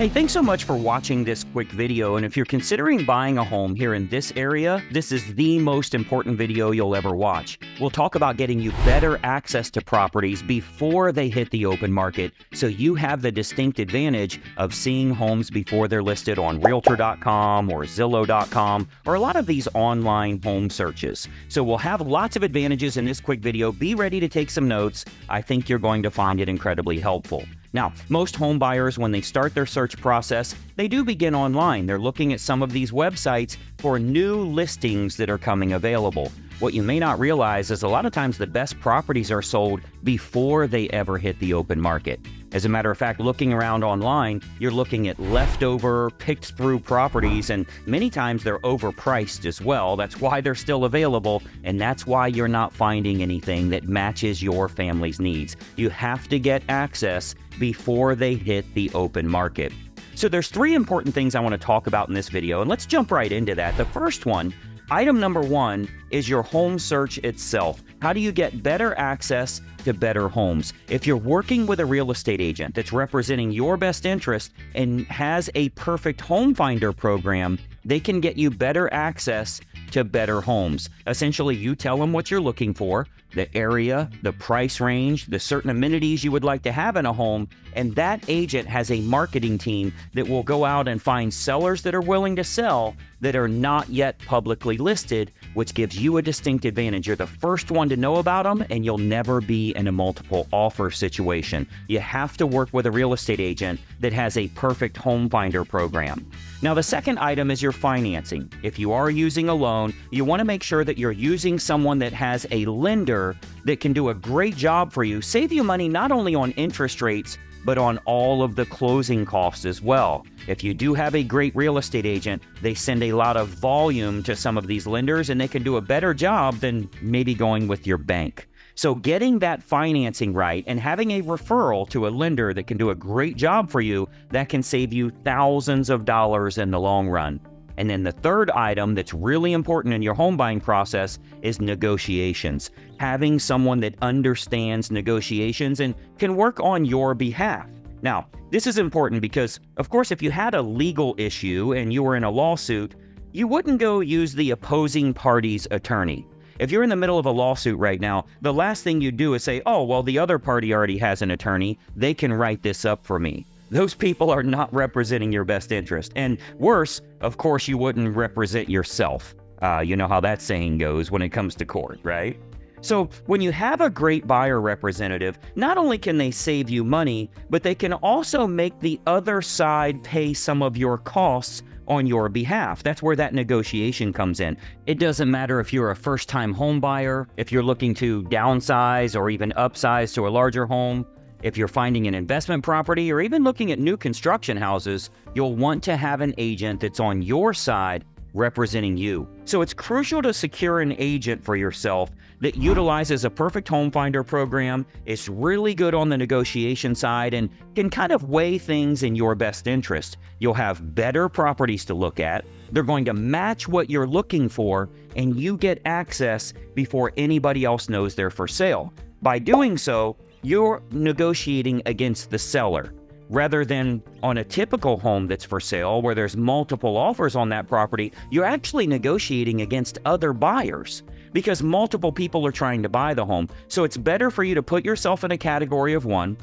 Hey, thanks so much for watching this quick video, and if you're considering buying a home here in this area, this is the most important video you'll ever watch. We'll talk about getting you better access to properties before they hit the open market, so you have the distinct advantage of seeing homes before they're listed on Realtor.com or Zillow.com or a lot of these online home searches. So we'll have lots of advantages in this quick video. Be ready to take some notes. I think you're going to find it incredibly helpful. Now, most home buyers, when they start their search process, they do begin online. They're looking at some of these websites for new listings that are coming available. What you may not realize is a lot of times the best properties are sold before they ever hit the open market. As a matter of fact, looking around online, you're looking at leftover, picked through properties, and many times they're overpriced as well. That's why they're still available, and that's why you're not finding anything that matches your family's needs. You have to get access before they hit the open market. So there's three important things I want to talk about in this video, and let's jump right into that. The first one, item number one, is your home search itself. How do you get better access to better homes? If you're working with a real estate agent that's representing your best interest and has a perfect home finder program, they can get you better access to better homes. Essentially, you tell them what you're looking for, the area, the price range, the certain amenities you would like to have in a home, and that agent has a marketing team that will go out and find sellers that are willing to sell that are not yet publicly listed, which gives you a distinct advantage. You're the first one to know about them, and you'll never be in a multiple offer situation. You have to work with a real estate agent that has a perfect home finder program. Now, the second item is your financing. If you are using a loan, you want to make sure that you're using someone that has a lender that can do a great job for you, save you money not only on interest rates, but on all of the closing costs as well. If you do have a great real estate agent, they send a lot of volume to some of these lenders, and they can do a better job than maybe going with your bank. So getting that financing right and having a referral to a lender that can do a great job for you, that can save you thousands of dollars in the long run. And then the third item that's really important in your home buying process is negotiations. Having someone that understands negotiations and can work on your behalf. Now, this is important because, of course, if you had a legal issue and you were in a lawsuit, you wouldn't go use the opposing party's attorney. If you're in the middle of a lawsuit right now, the last thing you do is say, oh, well, the other party already has an attorney. They can write this up for me. Those people are not representing your best interest. And worse, of course, you wouldn't represent yourself. You know how that saying goes when it comes to court, right? So when you have a great buyer representative, not only can they save you money, but they can also make the other side pay some of your costs on your behalf. That's where that negotiation comes in. It doesn't matter if you're a first-time home buyer, if you're looking to downsize or even upsize to a larger home, if you're finding an investment property or even looking at new construction houses, you'll want to have an agent that's on your side representing you. So it's crucial to secure an agent for yourself that utilizes a perfect home finder program, is really good on the negotiation side, and can kind of weigh things in your best interest. You'll have better properties to look at. They're going to match what you're looking for, and you get access before anybody else knows they're for sale. By doing so, you're negotiating against the seller. Rather than on a typical home that's for sale where there's multiple offers on that property, you're actually negotiating against other buyers because multiple people are trying to buy the home. So it's better for you to put yourself in a category of one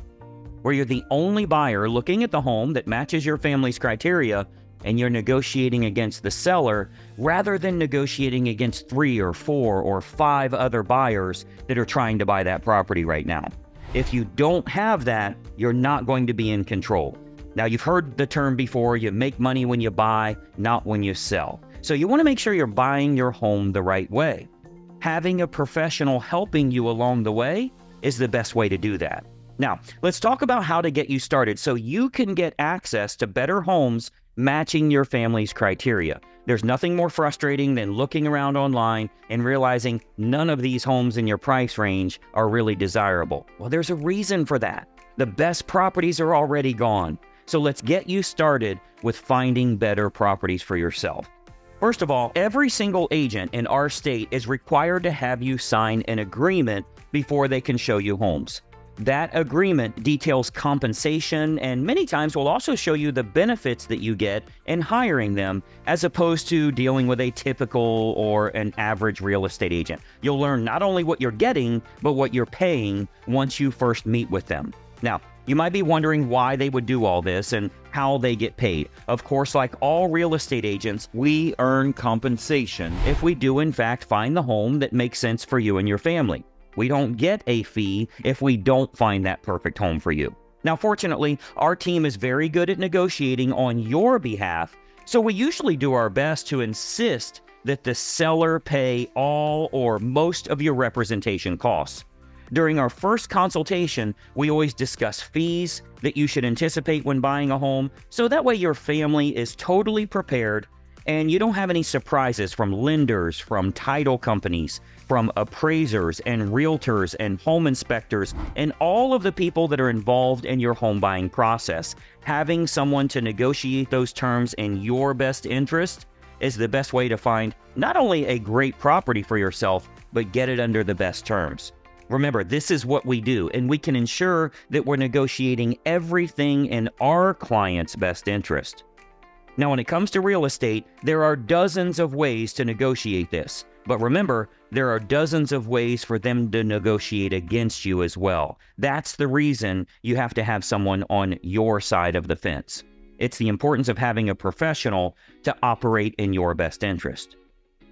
where you're the only buyer looking at the home that matches your family's criteria, and you're negotiating against the seller rather than negotiating against 3 or 4 or 5 other buyers that are trying to buy that property right now. If you don't have that, you're not going to be in control. Now, you've heard the term before, you make money when you buy, not when you sell. So you want to make sure you're buying your home the right way. Having a professional helping you along the way is the best way to do that. Now, let's talk about how to get you started so you can get access to better homes matching your family's criteria. There's nothing more frustrating than looking around online and realizing none of these homes in your price range are really desirable. Well, there's a reason for that. The best properties are already gone. So let's get you started with finding better properties for yourself. First of all, every single agent in our state is required to have you sign an agreement before they can show you homes. That agreement details compensation and many times will also show you the benefits that you get in hiring them as opposed to dealing with a typical or an average real estate agent. You'll learn not only what you're getting, but what you're paying once you first meet with them. Now, you might be wondering why they would do all this and how they get paid. Of course, like all real estate agents, we earn compensation if we do in fact find the home that makes sense for you and your family. We don't get a fee if we don't find that perfect home for you. Now, fortunately, our team is very good at negotiating on your behalf, so we usually do our best to insist that the seller pay all or most of your representation costs. During our first consultation, we always discuss fees that you should anticipate when buying a home, so that way your family is totally prepared and you don't have any surprises from lenders, from title companies, from appraisers and realtors and home inspectors and all of the people that are involved in your home buying process. Having someone to negotiate those terms in your best interest is the best way to find not only a great property for yourself, but get it under the best terms. Remember, this is what we do, and we can ensure that we're negotiating everything in our client's best interest. Now, when it comes to real estate, there are dozens of ways to negotiate this. But remember, there are dozens of ways for them to negotiate against you as well. That's the reason you have to have someone on your side of the fence. It's the importance of having a professional to operate in your best interest.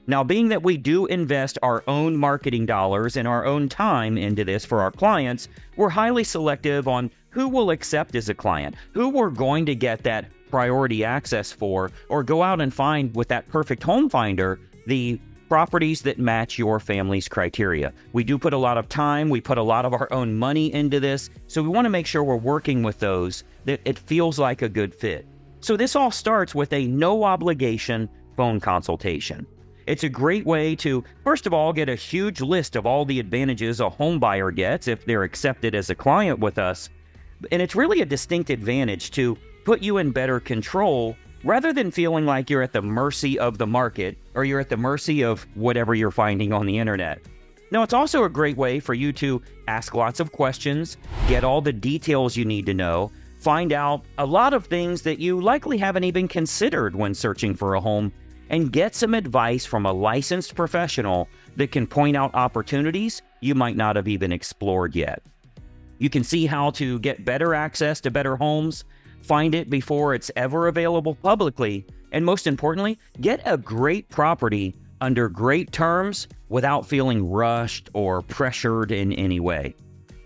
Now, being that we do invest our own marketing dollars and our own time into this for our clients, we're highly selective on who we'll accept as a client, who we're going to get that priority access for, or go out and find with that perfect home finder the properties that match your family's criteria. We do put a lot of time, we put a lot of our own money into this, so we want to make sure we're working with those that it feels like a good fit. So this all starts with a no obligation phone consultation. It's a great way to, first of all, get a huge list of all the advantages a home buyer gets if they're accepted as a client with us. And it's really a distinct advantage to put you in better control rather than feeling like you're at the mercy of the market or you're at the mercy of whatever you're finding on the internet. Now, it's also a great way for you to ask lots of questions, get all the details you need to know, find out a lot of things that you likely haven't even considered when searching for a home, and get some advice from a licensed professional that can point out opportunities you might not have even explored yet. You can see how to get better access to better homes, find it before it's ever available publicly, and most importantly, get a great property under great terms without feeling rushed or pressured in any way.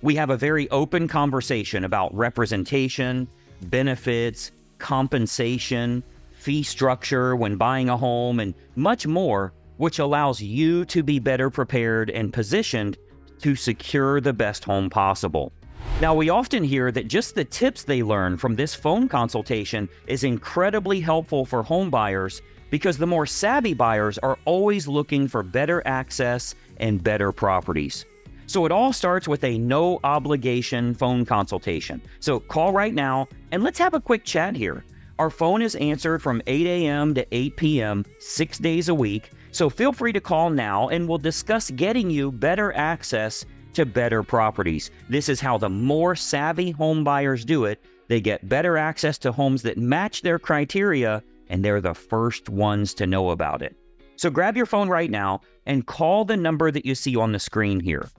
We have a very open conversation about representation, benefits, compensation, fee structure when buying a home, and much more, which allows you to be better prepared and positioned to secure the best home possible. Now, we often hear that just the tips they learn from this phone consultation is incredibly helpful for home buyers because the more savvy buyers are always looking for better access and better properties. So it all starts with a no obligation phone consultation. So call right now and let's have a quick chat here. Our phone is answered from 8 a.m. to 8 p.m. 6 days a week, so feel free to call now and we'll discuss getting you better access to better properties. This is how the more savvy home buyers do it. They get better access to homes that match their criteria, and they're the first ones to know about it. So grab your phone right now and call the number that you see on the screen here.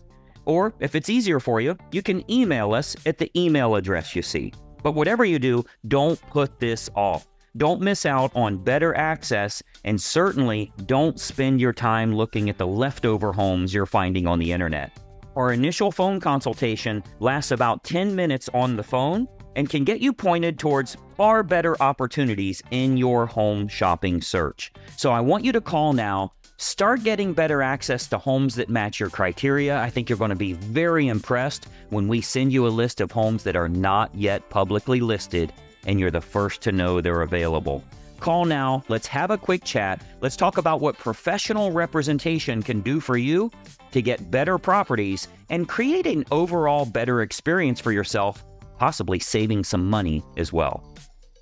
Or if it's easier for you, you can email us at the email address you see. But whatever you do, don't put this off. Don't miss out on better access, and certainly don't spend your time looking at the leftover homes you're finding on the internet. Our initial phone consultation lasts about 10 minutes on the phone and can get you pointed towards far better opportunities in your home shopping search. So I want you to call now. Start getting better access to homes that match your criteria. I think you're going to be very impressed when we send you a list of homes that are not yet publicly listed and you're the first to know they're available. Call now. Let's have a quick chat. Let's talk about what professional representation can do for you to get better properties and create an overall better experience for yourself, possibly saving some money as well.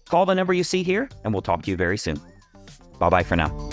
Call the number you see here and we'll talk to you very soon. Bye-bye for now.